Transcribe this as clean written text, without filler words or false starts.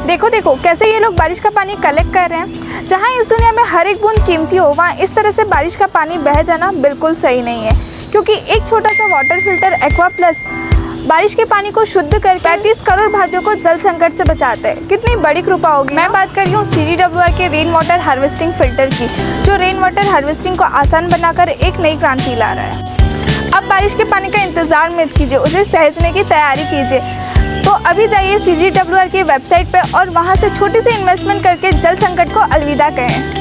देखो देखो कैसे ये लोग बारिश का पानी कलेक्ट कर रहे हैं। जहाँ इस दुनिया में हर एक बूंद कीमती हो, वहाँ इस तरह से बारिश का पानी बह जाना बिल्कुल सही नहीं है, क्योंकि एक छोटा सा वाटर फिल्टर एक्वा प्लस बारिश के पानी को शुद्ध कर 35 करोड़ भारतीयों को जल संकट से बचाते हैं। कितनी बड़ी कृपा होगी। मैं बात कर रही हूँ CGWR के रेन वाटर हार्वेस्टिंग फिल्टर की, जो रेन वाटर हार्वेस्टिंग को आसान बनाकर एक नई क्रांति ला रहा है। अब बारिश के पानी का इंतजार मत कीजिए, उसे सहेजने की तैयारी कीजिए। तो अभी जाइए CGWR की वेबसाइट पे और वहाँ से छोटी सी इन्वेस्टमेंट करके जल संकट को अलविदा कहें।